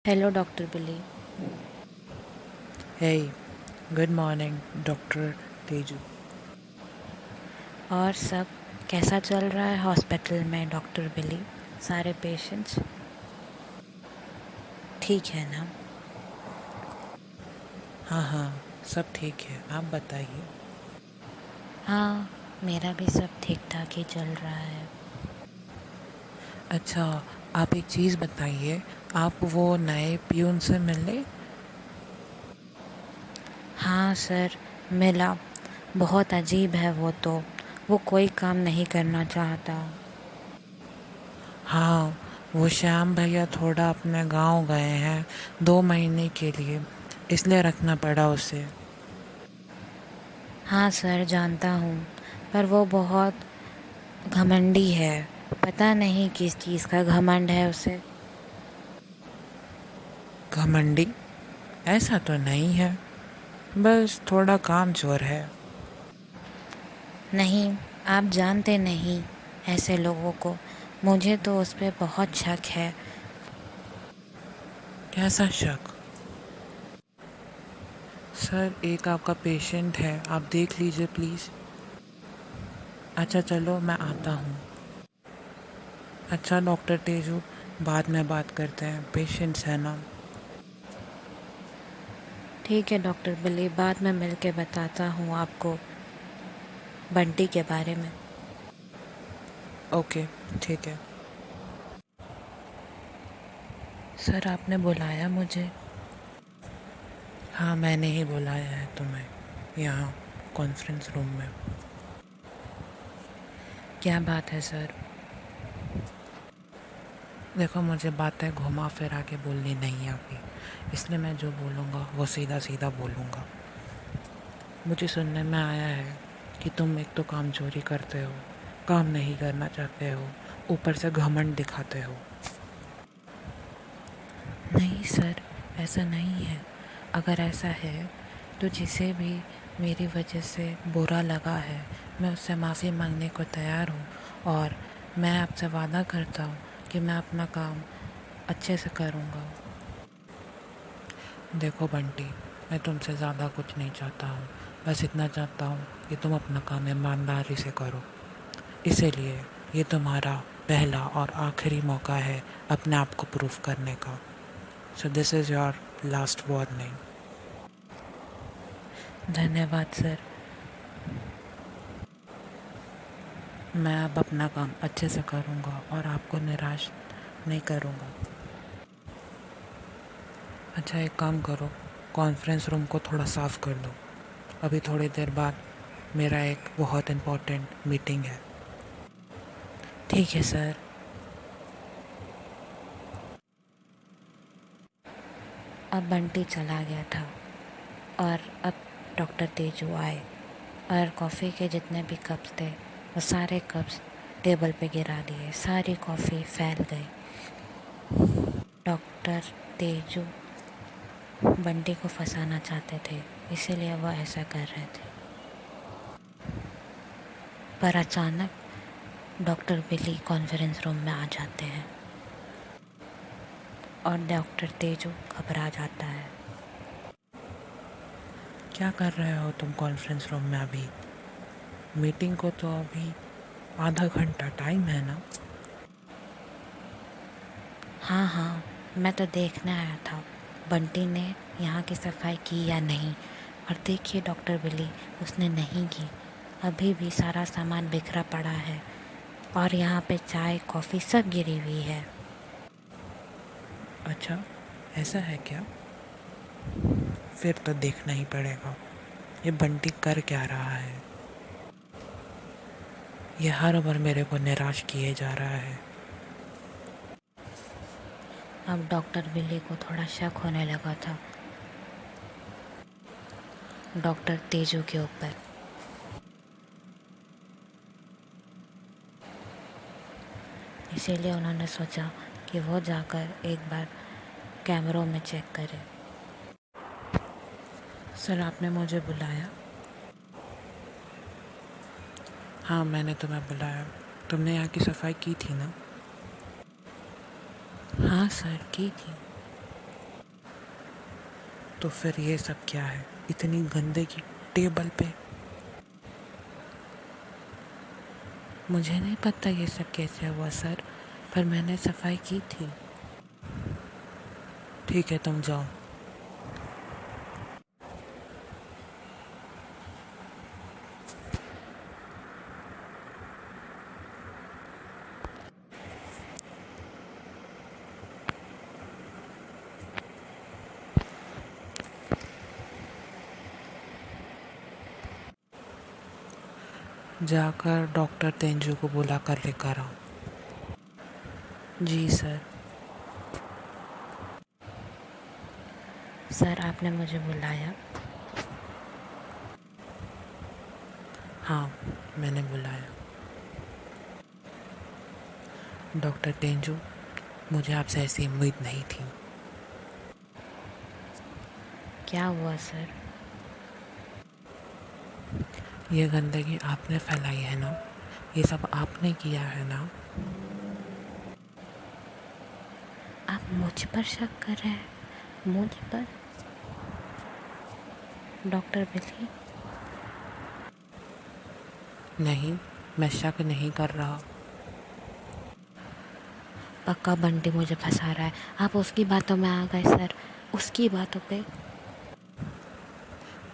Hello doctor Billy. Hey, good morning, Dr. Teju. और सब कैसा चल रहा है हॉस्पिटल में डॉक्टर बिली? सारे पेशेंट्स ठीक है ना? हाँ हाँ, सब ठीक है, आप बताइए। हाँ, मेरा भी सब ठीक ठाक ही चल रहा है। अच्छा, आप एक चीज़ बताइए, आप वो नए प्यून से मिले? हाँ सर, मिला। बहुत अजीब है वो तो। वो कोई काम नहीं करना चाहता। हाँ, वो श्याम भैया थोड़ा अपने गांव गए हैं 2 महीने के लिए, इसलिए रखना पड़ा उसे। हाँ सर, जानता हूँ। पर वो बहुत घमंडी है। पता नहीं किस चीज़ का घमंड है उसे। घमंडी? ऐसा तो नहीं है, बस थोड़ा कामचोर है। नहीं, आप जानते नहीं ऐसे लोगों को। मुझे तो उस पर बहुत शक है। कैसा शक? सर, एक आपका पेशेंट है, आप देख लीजिए प्लीज़। अच्छा चलो, मैं आता हूँ। अच्छा डॉक्टर तेजू, बाद में बात करते हैं, पेशेंट्स है ना। ठीक है डॉक्टर बिली, बाद में मिल के बताता हूँ आपको बंटी के बारे में। ओके, ठीक है। सर, आपने बुलाया मुझे? हाँ, मैंने ही बुलाया है तुम्हें यहाँ कॉन्फ्रेंस रूम में। क्या बात है सर? देखो, मुझे बातें घुमा फिरा के बोलनी नहीं आती, इसलिए मैं जो बोलूँगा वो सीधा सीधा बोलूँगा। मुझे सुनने में आया है कि तुम एक तो काम चोरी करते हो, काम नहीं करना चाहते हो, ऊपर से घमंड दिखाते हो। नहीं सर, ऐसा नहीं है। अगर ऐसा है तो जिसे भी मेरी वजह से बुरा लगा है, मैं उससे माफ़ी मांगने को तैयार हूँ। और मैं आपसे वादा करता हूँ कि मैं अपना काम अच्छे से करूँगा। देखो बंटी, मैं तुमसे ज़्यादा कुछ नहीं चाहता हूँ, बस इतना चाहता हूँ कि तुम अपना काम ईमानदारी से करो। इसीलिए ये तुम्हारा पहला और आखिरी मौका है अपने आप को प्रूफ करने का। So this is your last warning. धन्यवाद सर। मैं अब अपना काम अच्छे से करूँगा और आपको निराश नहीं करूँगा। अच्छा, एक काम करो, कॉन्फ्रेंस रूम को थोड़ा साफ़ कर दो। अभी थोड़ी देर बाद मेरा एक बहुत इम्पोर्टेंट मीटिंग है। ठीक है सर। अब बंटी चला गया था और अब डॉक्टर तेजू आए और कॉफ़ी के जितने भी कप्स थे वो सारे कप्स टेबल पे गिरा दिए। सारी कॉफ़ी फैल गई। डॉक्टर तेजू बंटी को फंसाना चाहते थे, इसीलिए वो ऐसा कर रहे थे। पर अचानक डॉक्टर बिली कॉन्फ्रेंस रूम में आ जाते हैं और डॉक्टर तेजू घबरा जाता है। क्या कर रहे हो तुम कॉन्फ्रेंस रूम में अभी? मीटिंग को तो अभी आधा घंटा टाइम है ना। हाँ हाँ, मैं तो देखने आया था बंटी ने यहाँ की सफाई की या नहीं। और देखिए डॉक्टर बिली, उसने नहीं की। अभी भी सारा सामान बिखरा पड़ा है और यहाँ पे चाय कॉफ़ी सब गिरी हुई है। अच्छा, ऐसा है क्या? फिर तो देखना ही पड़ेगा, ये बंटी कर क्या रहा है। ये हर बार मेरे को निराश किए जा रहा है। अब डॉक्टर बिली को थोड़ा शक होने लगा था डॉक्टर तेजू के ऊपर। इसीलिए उन्होंने सोचा कि वो जाकर एक बार कैमरों में चेक करे। सर, आपने मुझे बुलाया? हाँ, मैंने तुम्हें बुलाया। तुमने यहाँ की सफाई की थी ना? हाँ सर, की थी। तो फिर ये सब क्या है, इतनी गंदगी टेबल पे? मुझे नहीं पता ये सब कैसे हुआ सर, पर मैंने सफाई की थी। ठीक है, तुम जाओ। जाकर डॉक्टर तेंजू को बुला कर लेकर आओ। जी सर। सर आपने मुझे बुलाया? हाँ, मैंने बुलाया। डॉक्टर तेंजू, मुझे आपसे ऐसी उम्मीद नहीं थी। क्या हुआ सर? ये गंदगी आपने फैलाई है ना? ये सब आपने किया है ना? आप मुझ पर शक कर रहे हैं? मुझ पर? डॉक्टर बिली? नहीं, मैं शक नहीं कर रहा। पक्का बंटी मुझे फंसा रहा है। आप उसकी बातों में आ गए सर, उसकी बातों पे।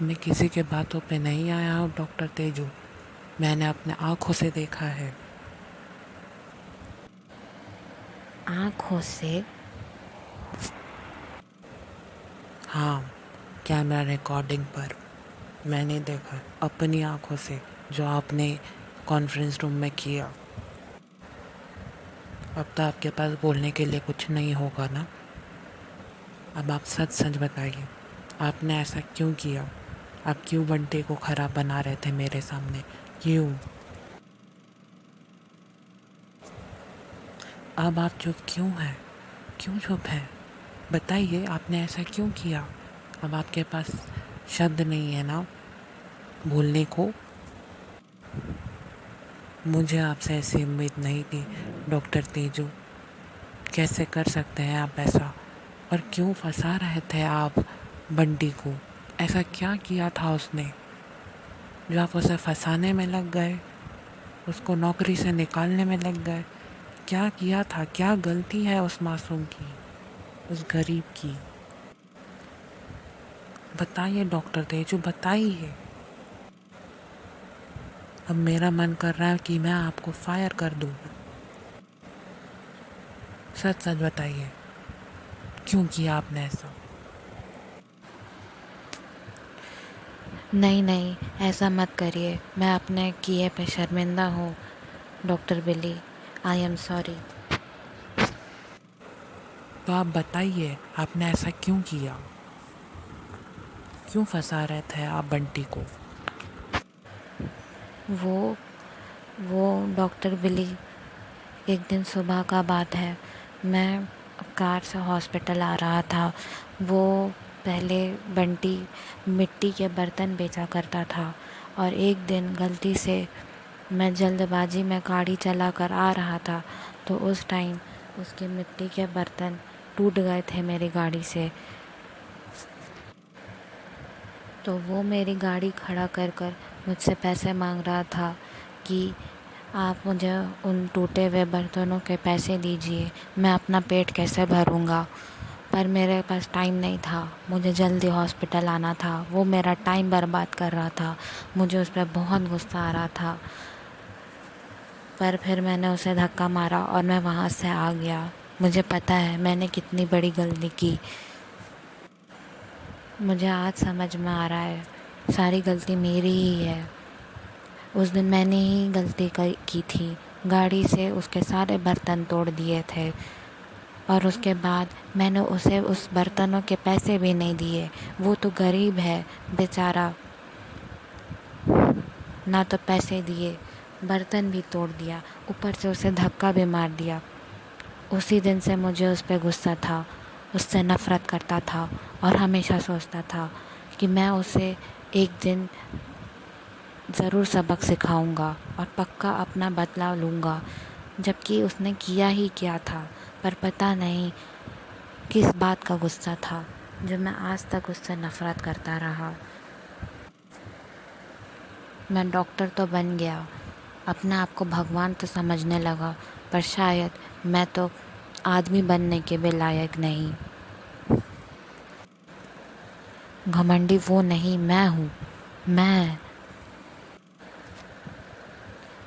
मैं किसी के बातों पे नहीं आया हूँ डॉक्टर तेजू, मैंने अपने आँखों से देखा है। आँखों से? हाँ, कैमरा रिकॉर्डिंग पर मैंने देखा अपनी आँखों से, जो आपने कॉन्फ्रेंस रूम में किया। अब तो आपके पास बोलने के लिए कुछ नहीं होगा ना? अब आप सच सच बताइए, आपने ऐसा क्यों किया? आप क्यों बंटे को खराब बना रहे थे मेरे सामने? क्यों? अब आप चुप क्यों हैं? क्यों चुप हैं? बताइए, आपने ऐसा क्यों किया? अब आपके पास शब्द नहीं है ना बोलने को? मुझे आपसे ऐसी उम्मीद नहीं थी डॉक्टर तेजू। कैसे कर सकते हैं आप ऐसा? और क्यों फंसा रहे थे आप बंटी को? ऐसा क्या किया था उसने जो आप उसे फंसाने में लग गए, उसको नौकरी से निकालने में लग गए? क्या किया था? क्या गलती है उस मासूम की, उस गरीब की? बताइए डॉक्टर तेजू, बताइए। अब मेरा मन कर रहा है कि मैं आपको फायर कर दूँ। सच सच बताइए, क्यों किया आपने ऐसा? नहीं नहीं, ऐसा मत करिए। मैं अपने किए पे शर्मिंदा हूँ doctor Billy. I am sorry. तो आप बताइए, आपने ऐसा क्यों किया? क्यों फंसा रहे थे आप बंटी को? वो वो डॉक्टर बिली, एक दिन सुबह का बात है, मैं कार से हॉस्पिटल आ रहा था। वो पहले बंटी मिट्टी के बर्तन बेचा करता था, और एक दिन गलती से मैं जल्दबाजी में गाड़ी चलाकर आ रहा था, तो उस टाइम उसके मिट्टी के बर्तन टूट गए थे मेरी गाड़ी से। तो वो मेरी गाड़ी खड़ा कर कर मुझसे पैसे मांग रहा था कि आप मुझे उन टूटे हुए बर्तनों के पैसे दीजिए, मैं अपना पेट कैसे भरूँगा। पर मेरे पास टाइम नहीं था, मुझे जल्दी हॉस्पिटल आना था। वो मेरा टाइम बर्बाद कर रहा था, मुझे उस पर बहुत गुस्सा आ रहा था। पर फिर मैंने उसे धक्का मारा और मैं वहाँ से आ गया। मुझे पता है मैंने कितनी बड़ी गलती की। मुझे आज समझ में आ रहा है, सारी गलती मेरी ही है। उस दिन मैंने ही गलती की थी, गाड़ी से उसके सारे बर्तन तोड़ दिए थे, और उसके बाद मैंने उसे उस बर्तनों के पैसे भी नहीं दिए। वो तो गरीब है बेचारा, ना तो पैसे दिए, बर्तन भी तोड़ दिया, ऊपर से उसे धक्का भी मार दिया। उसी दिन से मुझे उस पर गुस्सा था, उससे नफ़रत करता था, और हमेशा सोचता था कि मैं उसे एक दिन ज़रूर सबक सिखाऊंगा और पक्का अपना बदला लूँगा। जबकि उसने किया ही क्या था, पर पता नहीं किस बात का गुस्सा था। जो मैं आज तक उससे नफ़रत करता रहा। मैं डॉक्टर तो बन गया, अपने आप को भगवान तो समझने लगा, पर शायद मैं तो आदमी बनने के भी लायक नहीं। घमंडी वो नहीं, मैं हूँ। मैं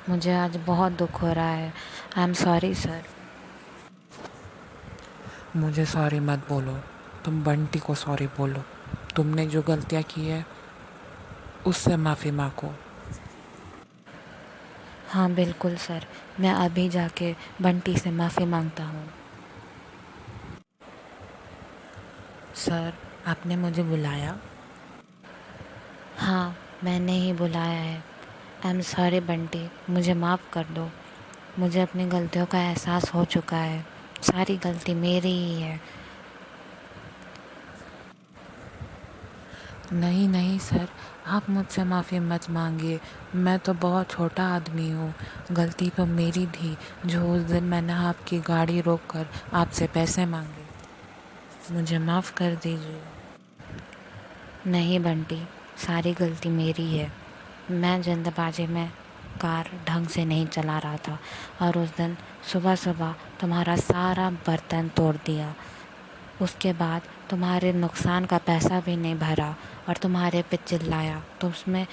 मुझे आज बहुत दुख हो रहा है। आई एम सॉरी सर। मुझे सॉरी मत बोलो, तुम बंटी को सॉरी बोलो। तुमने जो गलतियाँ की है उससे माफ़ी मांगो। हाँ बिल्कुल सर, मैं अभी जाके बंटी से माफ़ी मांगता हूँ। सर, आपने मुझे बुलाया? हाँ, मैंने ही बुलाया है। आई एम सॉरी बंटी, मुझे माफ़ कर दो। मुझे अपनी गलतियों का एहसास हो चुका है। सारी गलती मेरी ही है। नहीं नहीं सर, आप मुझसे माफ़ी मत मांगिए। मैं तो बहुत छोटा आदमी हूँ। गलती तो मेरी थी जो उस दिन मैंने आपकी गाड़ी रोककर आपसे पैसे मांगे। मुझे माफ़ कर दीजिए। नहीं बंटी, सारी गलती मेरी है। मैं जल्दबाजी में कार ढंग से नहीं चला रहा था और उस दिन सुबह सुबह तुम्हारा सारा बर्तन तोड़ दिया। उसके बाद तुम्हारे नुकसान का पैसा भी नहीं भरा और तुम्हारे पे चिल्लाया, तो उसमें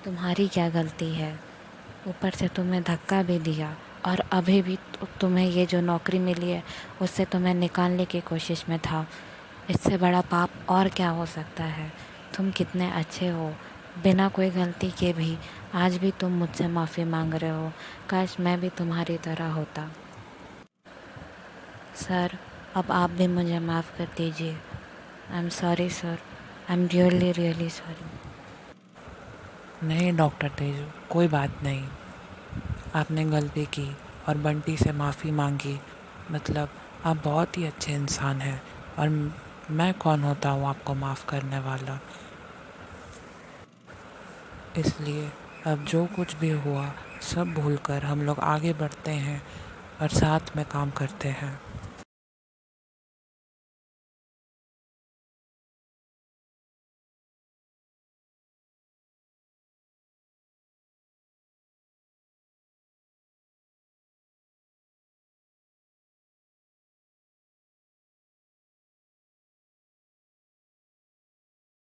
तुम्हारी क्या गलती है? ऊपर से तुम्हें धक्का भी दिया और अभी भी तुम्हें ये जो नौकरी मिली है उससे तुम्हें निकालने की कोशिश में था। इससे बड़ा पाप और क्या हो सकता है? तुम कितने अच्छे हो, बिना कोई गलती के भी आज भी तुम मुझसे माफ़ी मांग रहे हो। काश मैं भी तुम्हारी तरह होता। सर, अब आप भी मुझे माफ़ कर दीजिए। आई am sorry sir, I am really really sorry. नहीं डॉक्टर तेजू, कोई बात नहीं। आपने गलती की और बंटी से माफ़ी मांगी, मतलब आप बहुत ही अच्छे इंसान हैं। और मैं कौन होता हूँ आपको माफ़ करने वाला? इसलिए अब जो कुछ भी हुआ सब भूलकर हम लोग आगे बढ़ते हैं और साथ में काम करते हैं।